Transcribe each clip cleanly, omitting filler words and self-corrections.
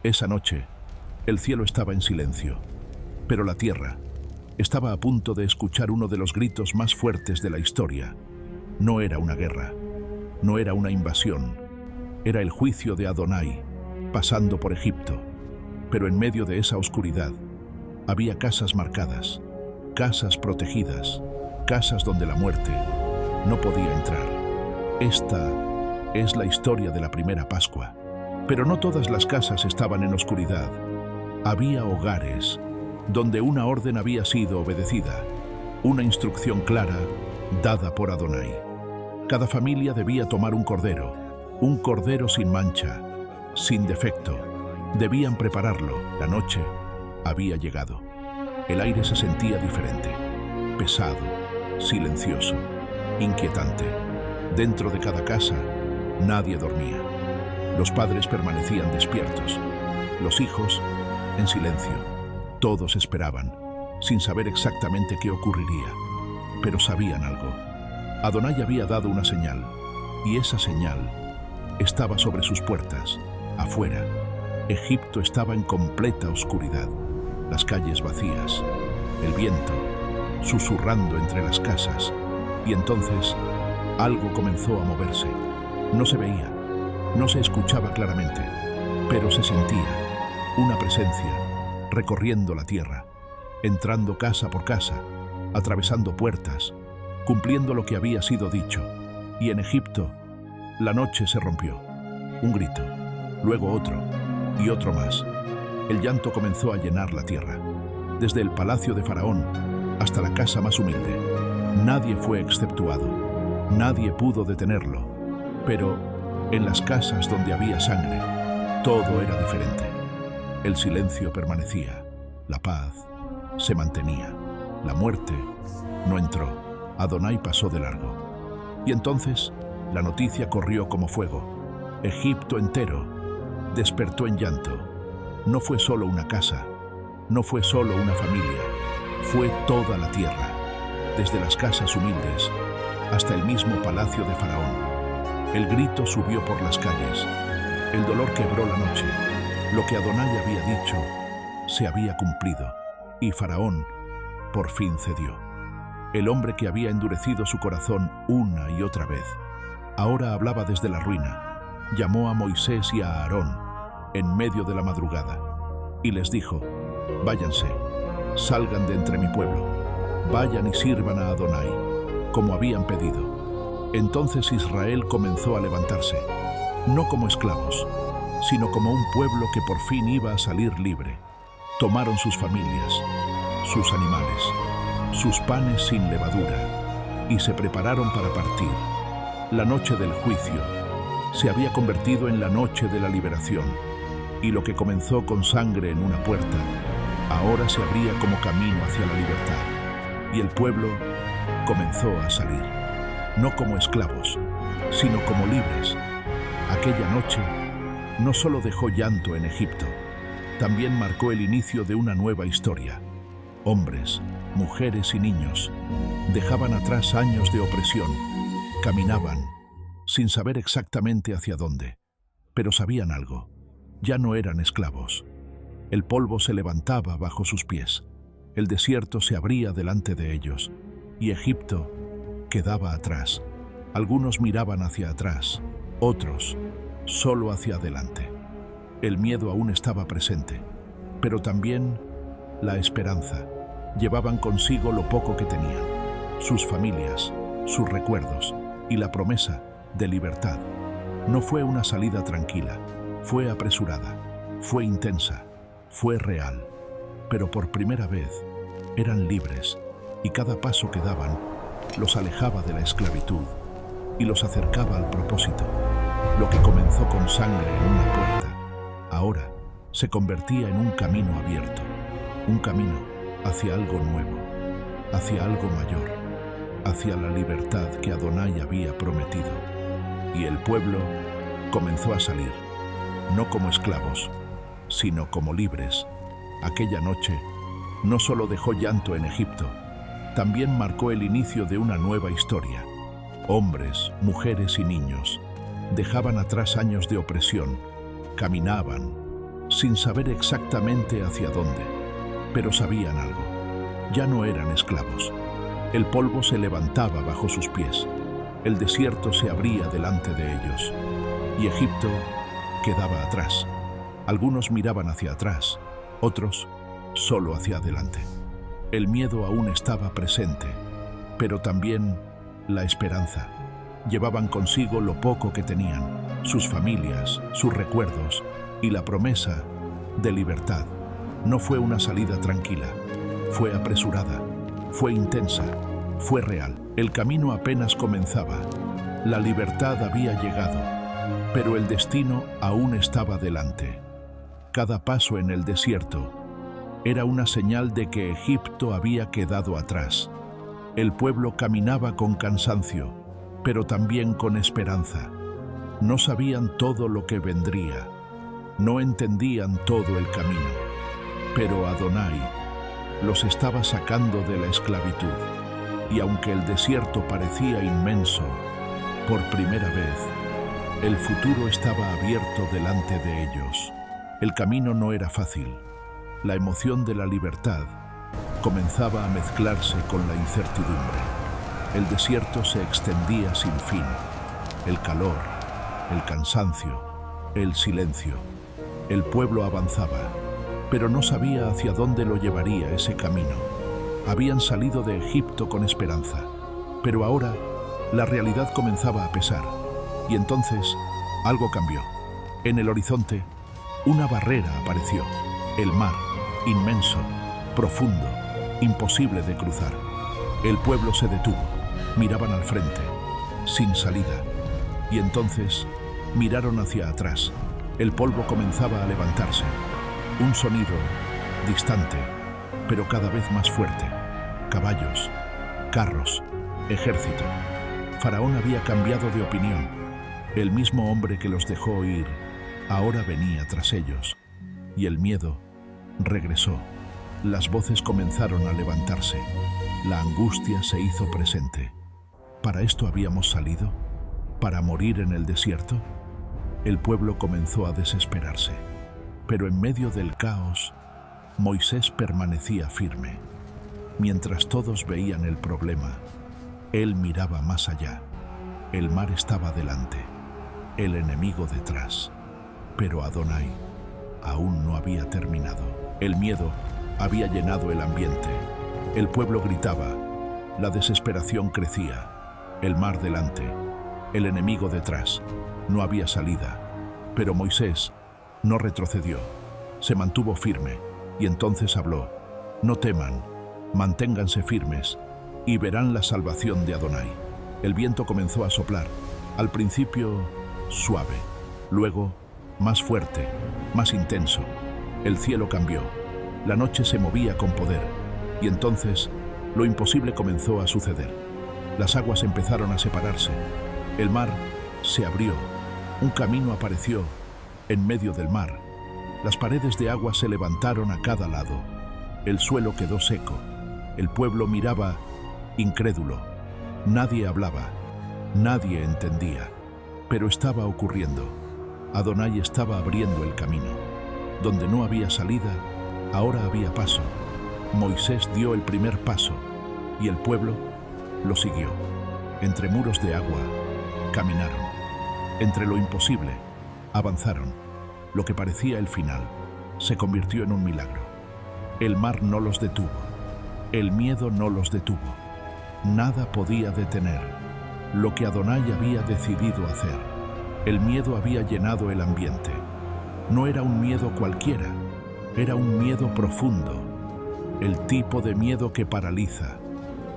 Esa noche, el cielo estaba en silencio, pero la tierra estaba a punto de escuchar uno de los gritos más fuertes de la historia. No era una guerra, no era una invasión, era el juicio de Adonai pasando por Egipto. Pero en medio de esa oscuridad había casas marcadas, casas protegidas, casas donde la muerte no podía entrar. Esta es la historia de la primera Pascua. Pero no todas las casas estaban en oscuridad. Había hogares donde una orden había sido obedecida, una instrucción clara dada por Adonai. Cada familia debía tomar un cordero sin mancha, sin defecto. Debían prepararlo. La noche había llegado. El aire se sentía diferente, pesado, silencioso, inquietante. Dentro de cada casa, nadie dormía. Los padres permanecían despiertos, los hijos en silencio. Todos esperaban, sin saber exactamente qué ocurriría, pero sabían algo. Adonai había dado una señal, y esa señal estaba sobre sus puertas, afuera. Egipto estaba en completa oscuridad, las calles vacías, el viento susurrando entre las casas, y entonces algo comenzó a moverse. No se veía, no se escuchaba claramente, pero se sentía una presencia recorriendo la tierra, entrando casa por casa, atravesando puertas, cumpliendo lo que había sido dicho. Y en Egipto, la noche se rompió. Un grito, luego otro y otro más. El llanto comenzó a llenar la tierra, desde el palacio de Faraón hasta la casa más humilde. Nadie fue exceptuado, nadie pudo detenerlo, pero en las casas donde había sangre, todo era diferente. El silencio permanecía, la paz se mantenía, la muerte no entró. Adonai pasó de largo. Y entonces la noticia corrió como fuego. Egipto entero despertó en llanto. No fue solo una casa, no fue solo una familia, fue toda la tierra, desde las casas humildes hasta el mismo palacio de Faraón. El grito subió por las calles, el dolor quebró la noche. Lo que Adonai había dicho se había cumplido, y Faraón por fin cedió. El hombre que había endurecido su corazón una y otra vez, ahora hablaba desde la ruina. Llamó a Moisés y a Aarón en medio de la madrugada y les dijo: váyanse, salgan de entre mi pueblo, vayan y sirvan a Adonai, como habían pedido. Entonces Israel comenzó a levantarse, no como esclavos, sino como un pueblo que por fin iba a salir libre. Tomaron sus familias, sus animales, sus panes sin levadura, y se prepararon para partir. La noche del juicio se había convertido en la noche de la liberación, y lo que comenzó con sangre en una puerta, ahora se abría como camino hacia la libertad. Y el pueblo comenzó a salir, no como esclavos, sino como libres. Aquella noche no solo dejó llanto en Egipto, también marcó el inicio de una nueva historia. Hombres, mujeres y niños dejaban atrás años de opresión, caminaban sin saber exactamente hacia dónde, pero sabían algo: ya no eran esclavos. El polvo se levantaba bajo sus pies, el desierto se abría delante de ellos, y Egipto quedaba atrás. Algunos miraban hacia atrás, otros solo hacia adelante. El miedo aún estaba presente, pero también la esperanza. Llevaban consigo lo poco que tenían, sus familias, sus recuerdos y la promesa de libertad. No fue una salida tranquila, fue apresurada, fue intensa, fue real, pero por primera vez eran libres, y cada paso que daban los alejaba de la esclavitud y los acercaba al propósito. Lo que comenzó con sangre en una puerta, ahora se convertía en un camino abierto, un camino hacia algo nuevo, hacia algo mayor, hacia la libertad que Adonai había prometido. Y el pueblo comenzó a salir, no como esclavos, sino como libres. Aquella noche no solo dejó llanto en Egipto, también marcó el inicio de una nueva historia. Hombres, mujeres y niños dejaban atrás años de opresión, caminaban sin saber exactamente hacia dónde, pero sabían algo. Ya no eran esclavos. El polvo se levantaba bajo sus pies. El desierto se abría delante de ellos. Y Egipto quedaba atrás. Algunos miraban hacia atrás, otros solo hacia adelante. El miedo aún estaba presente, pero también la esperanza. Llevaban consigo lo poco que tenían, sus familias, sus recuerdos y la promesa de libertad. No fue una salida tranquila, fue apresurada, fue intensa, fue real. El camino apenas comenzaba, la libertad había llegado, pero el destino aún estaba delante. Cada paso en el desierto era una señal de que Egipto había quedado atrás. El pueblo caminaba con cansancio, pero también con esperanza. No sabían todo lo que vendría, no entendían todo el camino, pero Adonai los estaba sacando de la esclavitud. Y aunque el desierto parecía inmenso, por primera vez, el futuro estaba abierto delante de ellos. El camino no era fácil. La emoción de la libertad comenzaba a mezclarse con la incertidumbre. El desierto se extendía sin fin. El calor, el cansancio, el silencio. El pueblo avanzaba, pero no sabía hacia dónde lo llevaría ese camino. Habían salido de Egipto con esperanza, pero ahora la realidad comenzaba a pesar. Y entonces algo cambió. En el horizonte, una barrera apareció. El mar, inmenso, profundo, imposible de cruzar. El pueblo se detuvo. Miraban al frente, sin salida. Y entonces miraron hacia atrás. El polvo comenzaba a levantarse. Un sonido distante, pero cada vez más fuerte. Caballos, carros, ejército. Faraón había cambiado de opinión. El mismo hombre que los dejó ir ahora venía tras ellos. Y el miedo regresó. Las voces comenzaron a levantarse. La angustia se hizo presente. ¿Para esto habíamos salido? ¿Para morir en el desierto? El pueblo comenzó a desesperarse. Pero en medio del caos, Moisés permanecía firme. Mientras todos veían el problema, él miraba más allá. El mar estaba delante, el enemigo detrás. Pero Adonai aún no había terminado. El miedo había llenado el ambiente. El pueblo gritaba, la desesperación crecía. El mar delante, el enemigo detrás. No había salida, pero Moisés no retrocedió. Se mantuvo firme y entonces habló: no teman, manténganse firmes y verán la salvación de Adonai. El viento comenzó a soplar, al principio suave, luego más fuerte, más intenso. El cielo cambió, la noche se movía con poder y entonces lo imposible comenzó a suceder. Las aguas empezaron a separarse, el mar se abrió, un camino apareció en medio del mar. Las paredes de agua se levantaron a cada lado, el suelo quedó seco, el pueblo miraba incrédulo. Nadie hablaba, nadie entendía, pero estaba ocurriendo. Adonai estaba abriendo el camino. Donde no había salida, ahora había paso. Moisés dio el primer paso y el pueblo lo siguió. Entre muros de agua, caminaron. Entre lo imposible, avanzaron. Lo que parecía el final se convirtió en un milagro. El mar no los detuvo. El miedo no los detuvo. Nada podía detener lo que Adonai había decidido hacer. El miedo había llenado el ambiente. No era un miedo cualquiera, era un miedo profundo. El tipo de miedo que paraliza,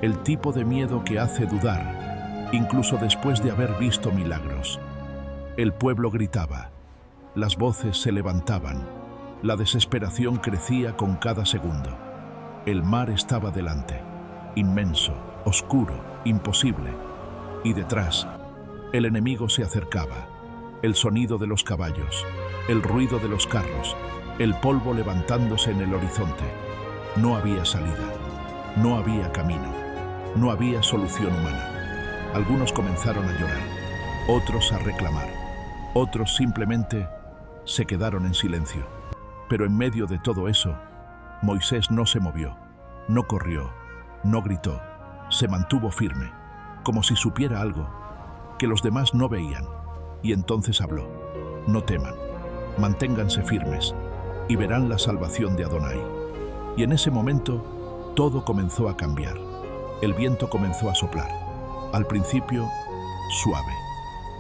el tipo de miedo que hace dudar, incluso después de haber visto milagros. El pueblo gritaba, las voces se levantaban, la desesperación crecía con cada segundo. El mar estaba delante, inmenso, oscuro, imposible. Y detrás, el enemigo se acercaba. El sonido de los caballos, el ruido de los carros, el polvo levantándose en el horizonte. No había salida, no había camino, no había solución humana. Algunos comenzaron a llorar, otros a reclamar, otros simplemente se quedaron en silencio. Pero en medio de todo eso, Moisés no se movió, no corrió, no gritó, se mantuvo firme, como si supiera algo que los demás no veían. Y entonces habló: no teman, manténganse firmes y verán la salvación de Adonai. Y en ese momento todo comenzó a cambiar. El viento comenzó a soplar. Al principio, suave,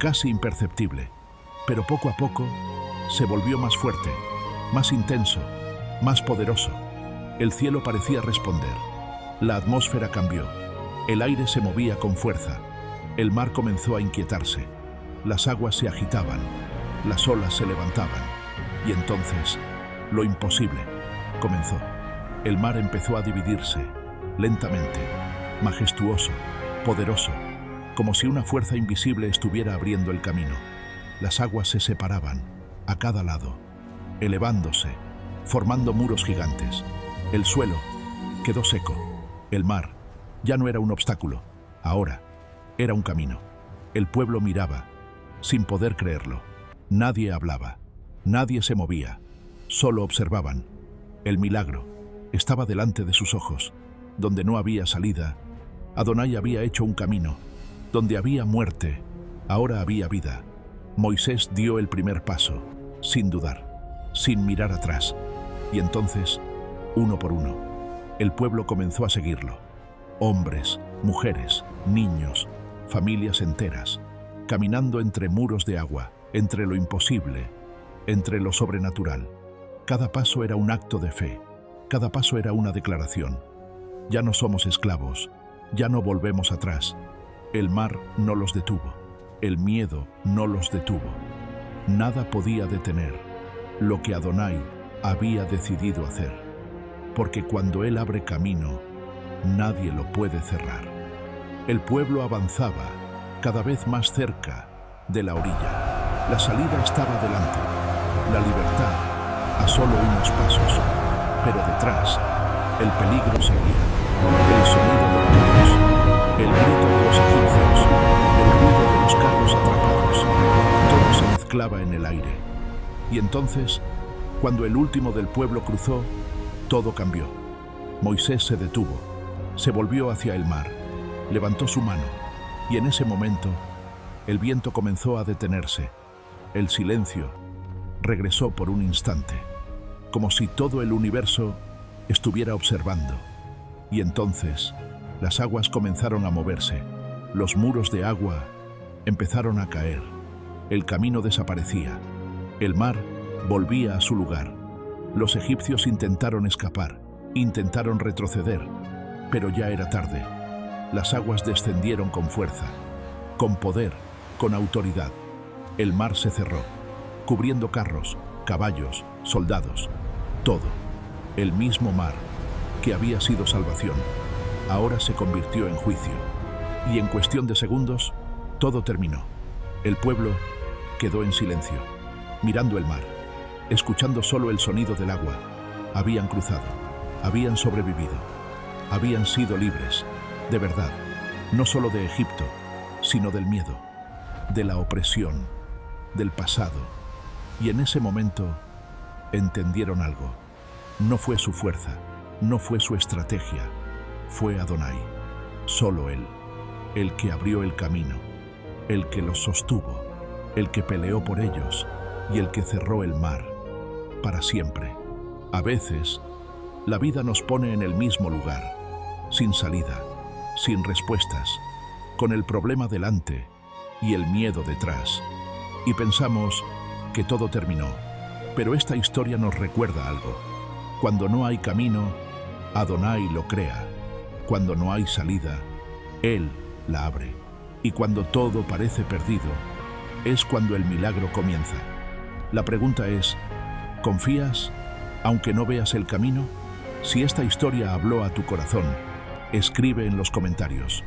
casi imperceptible, pero poco a poco se volvió más fuerte, más intenso, más poderoso. El cielo parecía responder. La atmósfera cambió. El aire se movía con fuerza. El mar comenzó a inquietarse. Las aguas se agitaban. Las olas se levantaban. Y entonces, lo imposible comenzó. El mar empezó a dividirse, lentamente, majestuoso, poderoso, como si una fuerza invisible estuviera abriendo el camino. Las aguas se separaban, a cada lado, elevándose, formando muros gigantes. El suelo quedó seco. El mar ya no era un obstáculo, ahora era un camino. El pueblo miraba, sin poder creerlo. Nadie hablaba, nadie se movía, solo observaban. El milagro estaba delante de sus ojos. Donde no había salida, Adonai había hecho un camino. Donde había muerte, ahora había vida. Moisés dio el primer paso, sin dudar, sin mirar atrás. Y entonces, uno por uno, el pueblo comenzó a seguirlo. Hombres, mujeres, niños, familias enteras, caminando entre muros de agua, entre lo imposible, entre lo sobrenatural. Cada paso era un acto de fe, cada paso era una declaración. Ya no somos esclavos, ya no volvemos atrás. El mar no los detuvo, el miedo no los detuvo. Nada podía detener lo que Adonai había decidido hacer, porque cuando Él abre camino, nadie lo puede cerrar. El pueblo avanzaba cada vez más cerca de la orilla. La salida estaba delante, la libertad a solo unos pasos, pero detrás el peligro seguía. El sonido del caos, el grito de los egipcios, el ruido de los carros atrapados, todo se mezclaba en el aire. Y entonces, cuando el último del pueblo cruzó, todo cambió. Moisés se detuvo, se volvió hacia el mar, levantó su mano, y en ese momento, el viento comenzó a detenerse. El silencio regresó por un instante, como si todo el universo estuviera observando. Y entonces, las aguas comenzaron a moverse, los muros de agua empezaron a caer, el camino desaparecía, el mar volvía a su lugar. Los egipcios intentaron escapar, intentaron retroceder, pero ya era tarde. Las aguas descendieron con fuerza, con poder, con autoridad. El mar se cerró, cubriendo carros, caballos, soldados, todo. El mismo mar, que había sido salvación, ahora se convirtió en juicio. Y en cuestión de segundos, todo terminó. El pueblo quedó en silencio, mirando el mar, escuchando solo el sonido del agua. Habían cruzado, habían sobrevivido, habían sido libres, de verdad, no solo de Egipto, sino del miedo, de la opresión, del pasado. Y en ese momento entendieron algo. No fue su fuerza, no fue su estrategia, fue Adonai, solo Él, el que abrió el camino, el que los sostuvo, el que peleó por ellos y el que cerró el mar para siempre. A veces, la vida nos pone en el mismo lugar, sin salida, sin respuestas, con el problema delante y el miedo detrás, y pensamos que todo terminó. Pero esta historia nos recuerda algo. Cuando no hay camino, Adonai lo crea. Cuando no hay salida, Él la abre. Y cuando todo parece perdido, es cuando el milagro comienza. La pregunta es, ¿confías aunque no veas el camino? Si esta historia habló a tu corazón, escribe en los comentarios.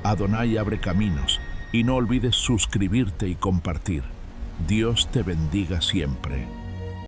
Adonai abre caminos, y no olvides suscribirte y compartir. Dios te bendiga siempre.